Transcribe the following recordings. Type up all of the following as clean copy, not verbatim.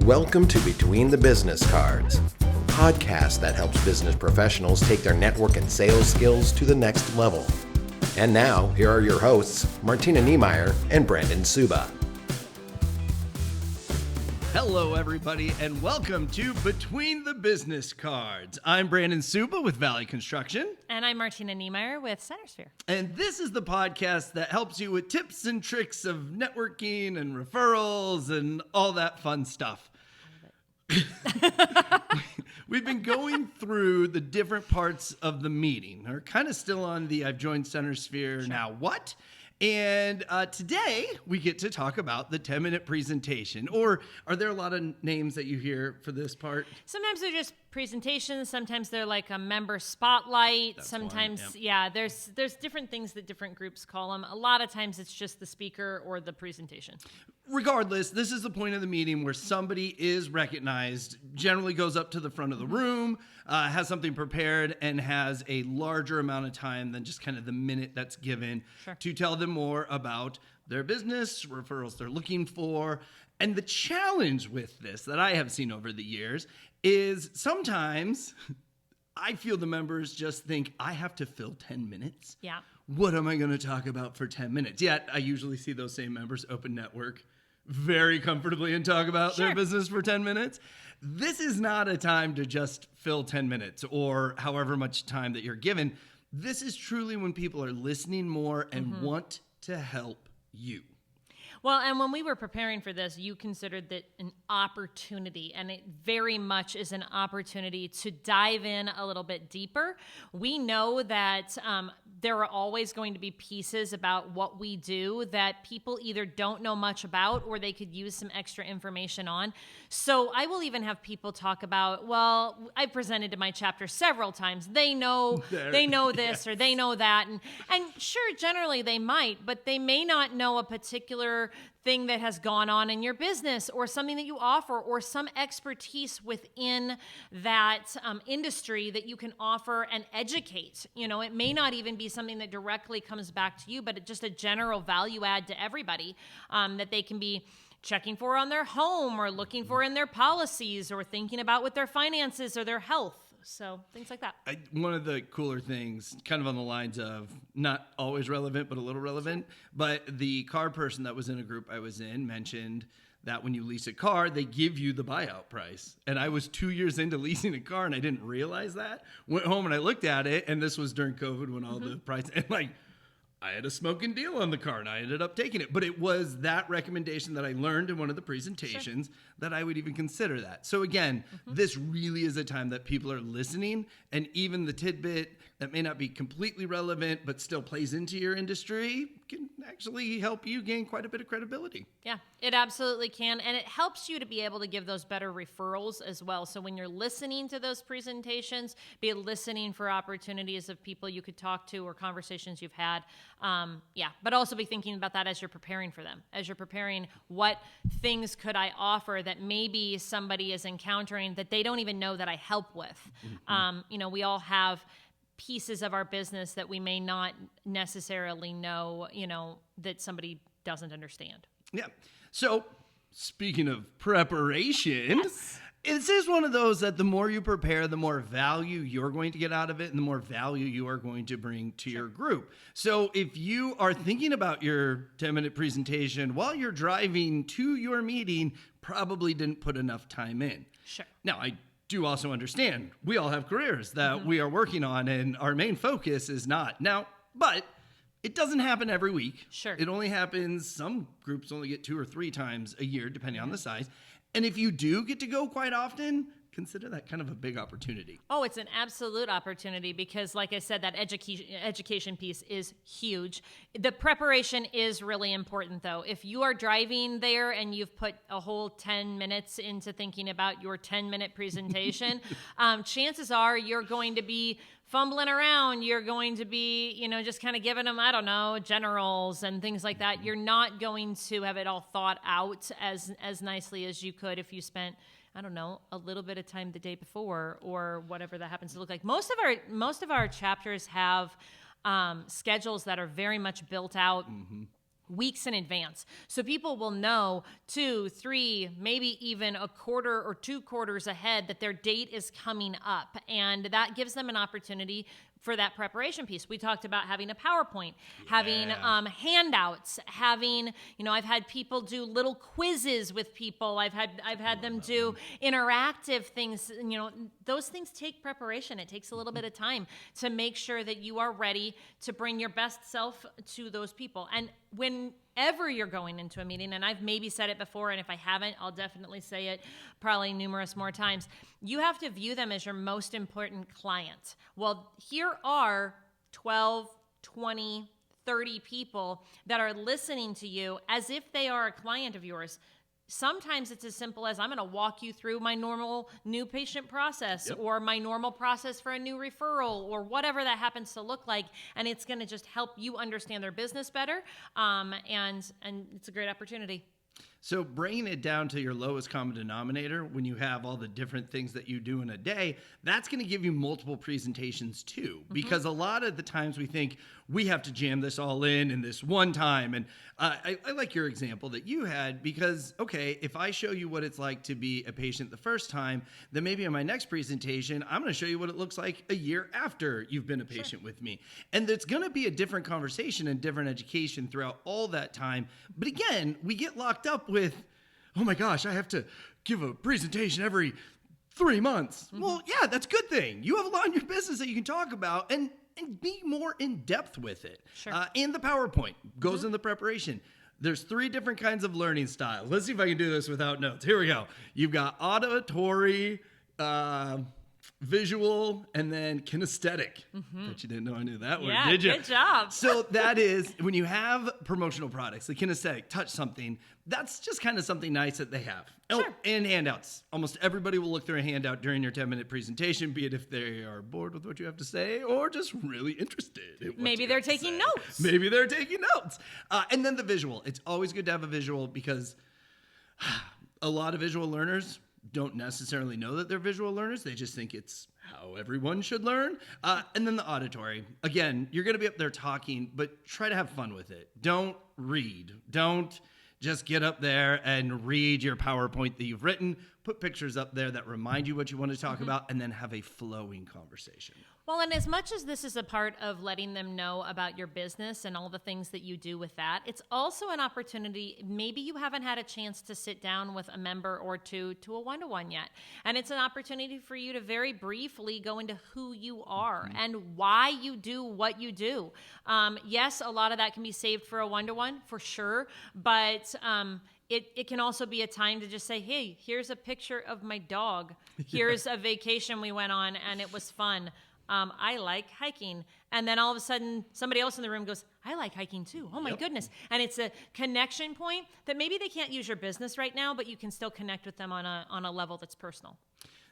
Welcome to Between the Business Cards, a podcast that helps business professionals take their network and sales skills to the next level. And now, here are your hosts, Martina Niemeyer and Brandon Souba. Hello, everybody, and welcome to Between the Business Cards. I'm Brandon Souba with Valley Construction. And I'm Martina Niemeyer with Centersphere. And this is the podcast that helps you with tips and tricks of networking and referrals and all that fun stuff. We've been going through the different parts of the meeting. We're kind of still on the I've joined Centersphere, now what? And today we get to talk about the 10-minute presentation. Or are there a lot of names that you hear for this part? Sometimes they're just presentations. Sometimes they're like a member spotlight. That's sometimes, one, yeah, there's different things that different groups call them. A lot of times it's just the speaker or the presentation. Regardless, this is the point of the meeting where somebody is recognized, generally goes up to the front of the room, has something prepared, and has a larger amount of time than just kind of the minute that's given to tell them more about their business, referrals they're looking for. And the challenge with this that I have seen over the years is sometimes I feel the members just think, I have to fill 10 minutes. Yeah. What am I going to talk about for 10 minutes? Yet I usually see those same members open network very comfortably and talk about their business for 10 minutes. This is not a time to just fill 10 minutes or however much time that you're given. This is truly when people are listening more and want to help you. Well, and when we were preparing for this, you considered that an opportunity, and it very much is an opportunity to dive in a little bit deeper. We know that there are always going to be pieces about what we do that people either don't know much about or they could use some extra information on. So I will even have people talk about, well, I presented to my chapter several times. They know this or they know that. And sure, generally they might, but they may not know a particular thing that has gone on in your business or something that you offer or some expertise within that industry that you can offer and educate. You know, it may not even be something that directly comes back to you, but just a general value add to everybody that they can be checking for on their home or looking for in their policies or thinking about with their finances or their health. So things like that. One of the cooler things, kind of on the lines of not always relevant, but a little relevant, but the car person that was in a group I was in mentioned that when you lease a car, they give you the buyout price. And I was 2 years into leasing a car and I didn't realize that. Went home and I looked at it, and this was during COVID when all the price, and like, I had a smoking deal on the car and I ended up taking it. But it was that recommendation that I learned in one of the presentations that I would even consider that. So again, this really is a time that people are listening, and even the tidbit that may not be completely relevant but still plays into your industry can actually help you gain quite a bit of credibility. Yeah, it absolutely can. And it helps you to be able to give those better referrals as well. So when you're listening to those presentations, be listening for opportunities of people you could talk to or conversations you've had. But also be thinking about that as you're preparing for them. As you're preparing, what things could I offer that maybe somebody is encountering that they don't even know that I help with? We all have pieces of our business that we may not necessarily know, that somebody doesn't understand. Yeah. So speaking of preparation, this is one of those that the more you prepare, the more value you're going to get out of it and the more value you are going to bring to your group. So if you are thinking about your 10-minute presentation while you're driving to your meeting, probably didn't put enough time in. Sure. Now, I do also understand we all have careers that we are working on and our main focus is not. Now, but it doesn't happen every week. Sure. It only happens, some groups only get 2 or 3 times a year, depending on the size. And if you do get to go quite often, consider that kind of a big opportunity. Oh, it's an absolute opportunity because, like I said, that education piece is huge. The preparation is really important, though. If you are driving there and you've put a whole 10 minutes into thinking about your 10-minute presentation, chances are you're going to be fumbling around. You're going to be, just kind of giving them, generals and things like that. You're not going to have it all thought out as nicely as you could if you spent a little bit of time the day before or whatever that happens to look like. Most of our chapters have schedules that are very much built out weeks in advance. So people will know 2, 3, maybe even a quarter or 2 quarters ahead that their date is coming up. And that gives them an opportunity for that preparation piece. We talked about having a PowerPoint, having handouts, having, I've had people do little quizzes with people. I've had them do interactive things. Those things take preparation. It takes a little bit of time to make sure that you are ready to bring your best self to those people. And whenever you're going into a meeting, and I've maybe said it before, and if I haven't, I'll definitely say it probably numerous more times, you have to view them as your most important client. Well, here are 12, 20, 30 people that are listening to you as if they are a client of yours. Sometimes it's as simple as I'm going to walk you through my normal new patient process or my normal process for a new referral or whatever that happens to look like. And it's going to just help you understand their business better. And it's a great opportunity. So bringing it down to your lowest common denominator, when you have all the different things that you do in a day, that's going to give you multiple presentations too. Because a lot of the times we think we have to jam this all in this one time. And I like your example that you had because, okay, if I show you what it's like to be a patient the first time, then maybe in my next presentation, I'm going to show you what it looks like a year after you've been a patient with me. And it's going to be a different conversation and different education throughout all that time. But again, we get locked up with, oh my gosh, I have to give a presentation every 3 months. Well, yeah, that's a good thing. You have a lot in your business that you can talk about and be more in depth with it. Sure. And the PowerPoint goes in the preparation. There's 3 different kinds of learning styles. Let's see if I can do this without notes. Here we go. You've got auditory, visual, and then kinesthetic. Bet you didn't know I knew that word, did you? Good job. So that is, when you have promotional products, the kinesthetic, touch something, that's just kind of something nice that they have. Sure. Oh, and handouts. Almost everybody will look through a handout during your 10-minute presentation, be it if they are bored with what you have to say or just really interested in what Maybe you they're have to taking say. notes. Maybe they're taking notes. And then the visual. It's always good to have a visual because a lot of visual learners don't necessarily know that they're visual learners. They just think it's how everyone should learn. And then the auditory. Again, you're going to be up there talking, but try to have fun with it. Don't read. Don't just get up there and read your PowerPoint that you've written. Put pictures up there that remind you what you want to talk about, and then have a flowing conversation. Well, and as much as this is a part of letting them know about your business and all the things that you do with that, it's also an opportunity. Maybe you haven't had a chance to sit down with a member or two to a one-to-one yet. And it's an opportunity for you to very briefly go into who you are and why you do what you do. Yes, a lot of that can be saved for a one-to-one, for sure. But it can also be a time to just say, hey, here's a picture of my dog. Here's a vacation we went on and it was fun. I like hiking. And then all of a sudden, somebody else in the room goes, I like hiking too. Oh my goodness. And it's a connection point that maybe they can't use your business right now, but you can still connect with them on a level that's personal.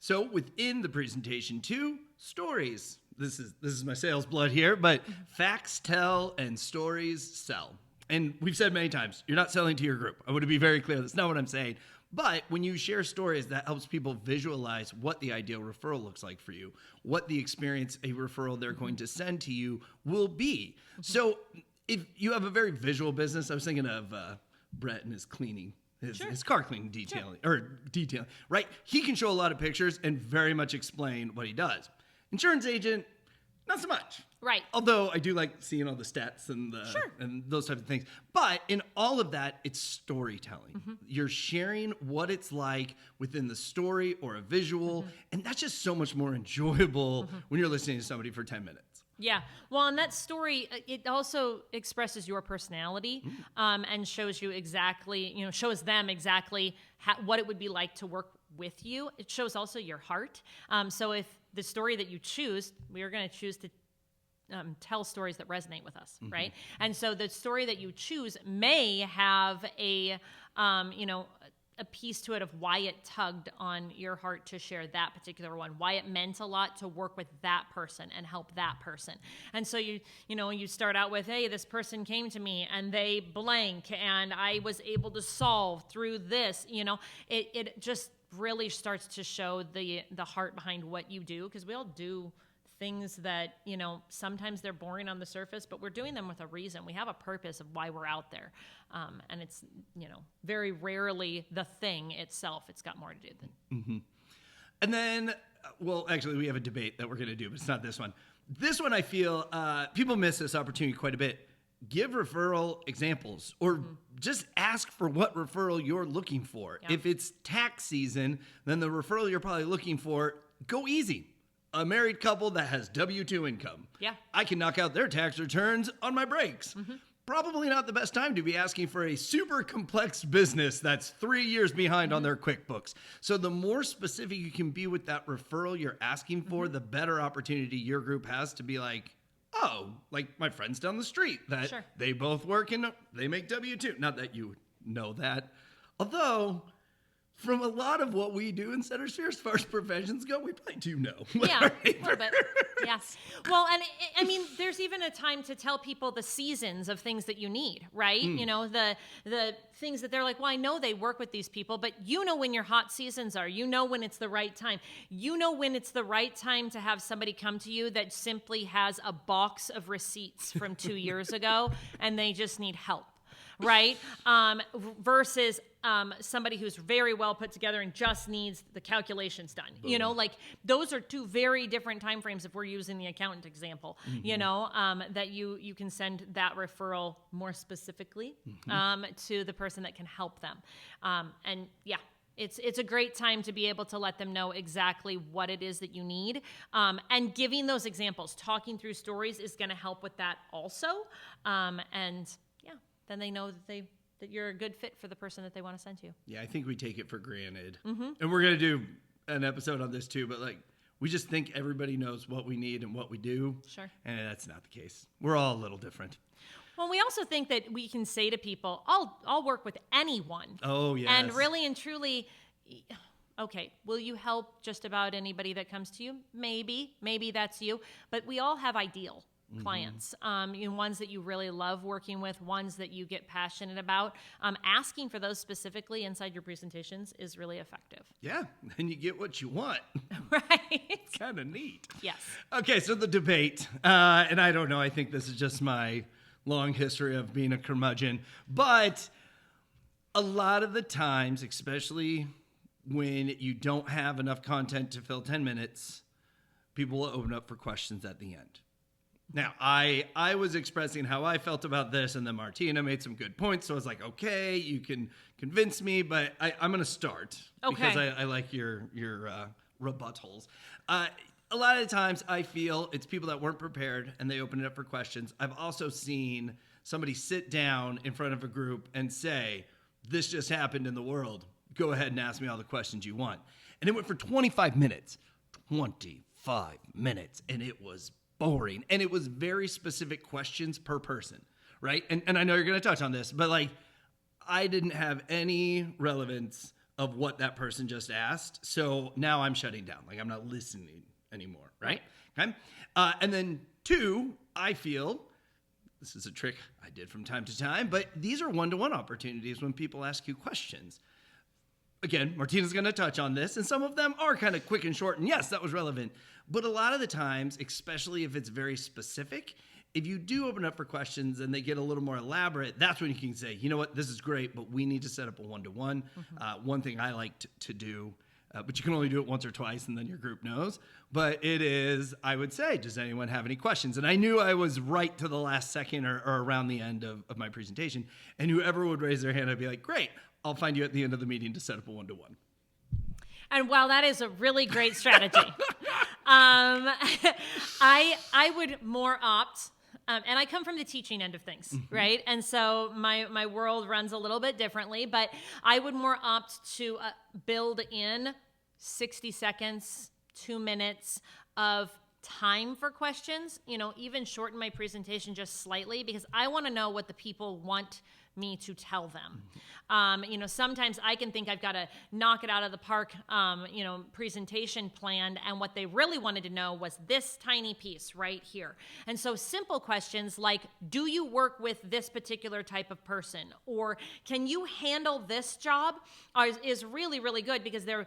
So within the presentation too, stories. This is my sales blood here, but facts tell and stories sell. And we've said many times, you're not selling to your group. I want to be very clear. That's not what I'm saying. But when you share stories, that helps people visualize what the ideal referral looks like for you, what the experience a referral they're going to send to you will be. So if you have a very visual business, I was thinking of Brett and his cleaning, his car cleaning detailing, right? He can show a lot of pictures and very much explain what he does. Insurance agent, not so much. Right. Although I do like seeing all the stats and and those types of things. But in all of that, it's storytelling. You're sharing what it's like within the story or a visual. And that's just so much more enjoyable when you're listening to somebody for 10 minutes. Yeah. Well, and that story, it also expresses your personality and shows you exactly, shows them exactly what it would be like to work with you. It shows also your heart. So if the story that you choose, we are going to choose to tell stories that resonate with us, right? And so the story that you choose may have a piece to it of why it tugged on your heart to share that particular one, why it meant a lot to work with that person and help that person. And so you start out with, hey, this person came to me and they blank and I was able to solve through this, it just really starts to show the heart behind what you do, because we all do things that, sometimes they're boring on the surface, but we're doing them with a reason. We have a purpose of why we're out there. And it's, very rarely the thing itself. It's got more to do than. Mm-hmm. And then, well, actually, we have a debate that we're going to do, but it's not this one. This one, I feel people miss this opportunity quite a bit. Give referral examples or just ask for what referral you're looking for. Yeah. If it's tax season, then the referral you're probably looking for, go easy. A married couple that has W-2 income. Yeah. I can knock out their tax returns on my breaks. Mm-hmm. Probably not the best time to be asking for a super complex business that's 3 years behind on their QuickBooks. So the more specific you can be with that referral you're asking for, the better opportunity your group has to be like, oh, like my friends down the street that they both work and they make W-2. Not that you know that. Although, from a lot of what we do in Centersphere as far as professions go, we probably do know. Yeah, a little bit. Yes. Well, and I mean, there's even a time to tell people the seasons of things that you need, right? The things that they're like, well, I know they work with these people, but when your hot seasons are. When it's the right time. When it's the right time to have somebody come to you that simply has a box of receipts from 2 years ago and they just need help. Right? Versus somebody who's very well put together and just needs the calculations done. Boom. Those are two very different time frames if we're using the accountant example, that you can send that referral more specifically to the person that can help them. It's a great time to be able to let them know exactly what it is that you need. And giving those examples, talking through stories is going to help with that also. Then they know that you're a good fit for the person that they want to send to you. Yeah, I think we take it for granted. Mm-hmm. And we're going to do an episode on this too, but we just think everybody knows what we need and what we do. Sure. And that's not the case. We're all a little different. Well, we also think that we can say to people, I'll work with anyone. Oh, yes. And really and truly, okay, will you help just about anybody that comes to you? Maybe that's you. But we all have ideal clients, ones that you really love working with, ones that you get passionate about. Asking for those specifically inside your presentations is really effective. Yeah, and you get what you want. Right. It's kind of neat. Yes. Okay, so the debate, and I don't know, I think this is just my long history of being a curmudgeon, but a lot of the times, especially when you don't have enough content to fill 10 minutes, people will open up for questions at the end. Now, I was expressing how I felt about this, and then Martina made some good points. So I was like, okay, you can convince me, but I'm going to start. Okay. Because I like your rebuttals. A lot of the times I feel it's people that weren't prepared, and they open it up for questions. I've also seen somebody sit down in front of a group and say, this just happened in the world. Go ahead and ask me all the questions you want. And it went for 25 minutes. 25 minutes. And it was boring. And it was very specific questions per person, right? And I know you're going to touch on this, but I didn't have any relevance of what that person just asked. So now I'm shutting down. I'm not listening anymore, right? Okay. And then 2, I feel, this is a trick I did from time to time, but these are one-to-one opportunities when people ask you questions. Again, Martina's going to touch on this, and some of them are kind of quick and short, and yes, that was relevant. But a lot of the times, especially if it's very specific, if you do open up for questions and they get a little more elaborate, that's when you can say, you know what, this is great, but we need to set up a one-to-one. One thing I like to do, but you can only do it once or twice, and then your group knows. But it is, I would say, does anyone have any questions? And I knew I was right to the last second or around the end of my presentation, and whoever would raise their hand, I'd be like, great, I'll find you at the end of the meeting to set up a one-to-one. And while that is a really great strategy, I would more opt, and I come from the teaching end of things, right? And so my world runs a little bit differently, but I would more opt to build in 60 seconds, 2 minutes of time for questions, even shorten my presentation just slightly, because I want to know what the people want me to tell them. Sometimes I can think I've got to knock it out of the park, presentation planned, and what they really wanted to know was this tiny piece right here. And so simple questions like, do you work with this particular type of person? Or can you handle this job? Is really, really good, because they're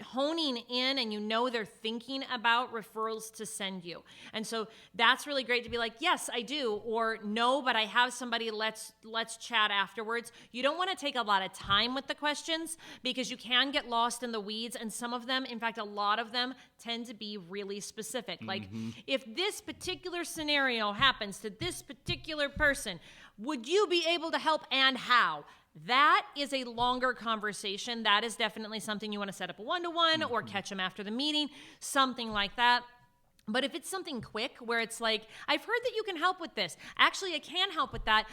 honing in, and they're thinking about referrals to send you. And so that's really great to be like, yes, I do, or no, but I have somebody, let's chat afterwards. You don't want to take a lot of time with the questions, because you can get lost in the weeds, and some of them, in fact, a lot of them tend to be really specific. Like, if this particular scenario happens to this particular person, would you be able to help, and how? That is a longer conversation. That is definitely something you want to set up a one-to-one or catch them after the meeting, something like that. But if it's something quick where it's like, I've heard that you can help with this. Actually, I can help with that.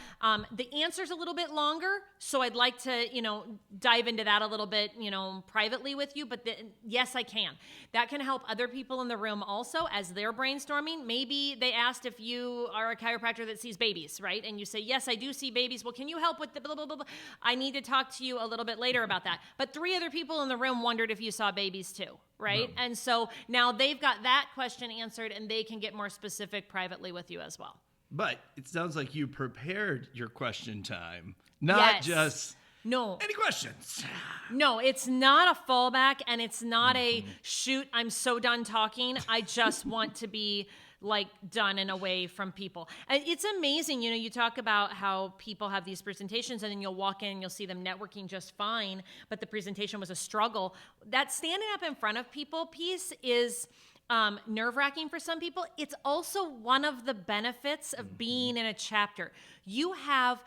The answer's a little bit longer, so I'd like to, dive into that a little bit, privately with you. But yes, I can. That can help other people in the room also as they're brainstorming. Maybe they asked if you are a chiropractor that sees babies, right? And you say, yes, I do see babies. Well, can you help with the blah, blah, blah, blah? I need to talk to you a little bit later about that. But 3 other people in the room wondered if you saw babies too. Right? No. And so now they've got that question answered, and they can get more specific privately with you as well. But it sounds like you prepared your question time, not just any questions. No, it's not a fallback, and it's not a shoot, I'm so done talking. I just want to be done and away from people. And it's amazing, you talk about how people have these presentations, and then you'll walk in and you'll see them networking just fine, but the presentation was a struggle. That standing up in front of people piece is nerve-wracking for some people. It's also one of the benefits of being in a chapter. You have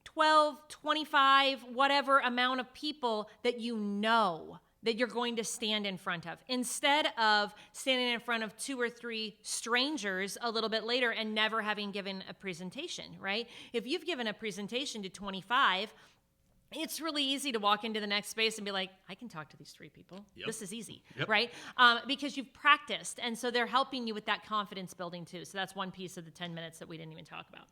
12, 25, whatever amount of people that that you're going to stand in front of, instead of standing in front of 2 or 3 strangers a little bit later and never having given a presentation, right? If you've given a presentation to 25, it's really easy to walk into the next space and be like, I can talk to these 3 people. Yep. This is easy, right? Because you've practiced, and so they're helping you with that confidence building too. So that's one piece of the 10 minutes that we didn't even talk about.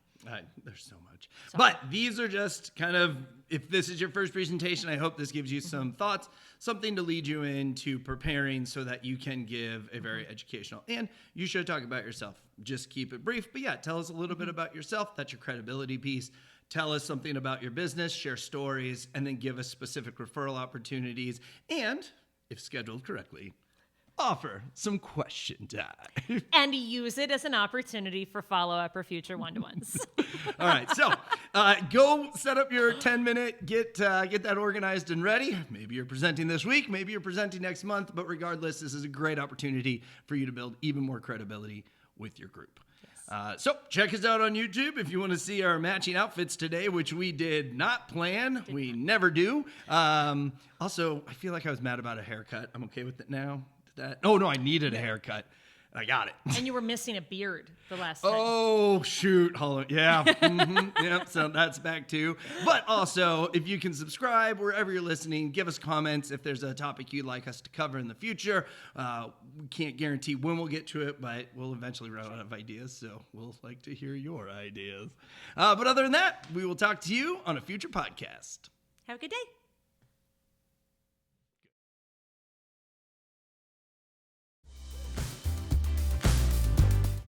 There's so much. But these are just kind of, if this is your first presentation, I hope this gives you some thoughts, something to lead you into preparing so that you can give a very educational, and you should talk about yourself. Just keep it brief. But yeah, tell us a little bit about yourself. That's your credibility piece. Tell us something about your business, share stories, and then give us specific referral opportunities. And, if scheduled correctly, offer some question time. And use it as an opportunity for follow-up or future one-to-ones. All right, so go set up your 10-minute, get that organized and ready. Maybe you're presenting this week, maybe you're presenting next month, but regardless, this is a great opportunity for you to build even more credibility with your group. So check us out on YouTube if you want to see our matching outfits today, which we did not plan. We never do. Also, I feel like I was mad about a haircut. I'm okay with it now. Oh, no, I needed a haircut. I got it. And you were missing a beard the last time. Oh, shoot. Hold on. Yeah. Yep. So that's back too. But also, if you can subscribe wherever you're listening, give us comments if there's a topic you'd like us to cover in the future. We can't guarantee when we'll get to it, but we'll eventually run out of ideas. So we'll like to hear your ideas. But other than that, we will talk to you on a future podcast. Have a good day.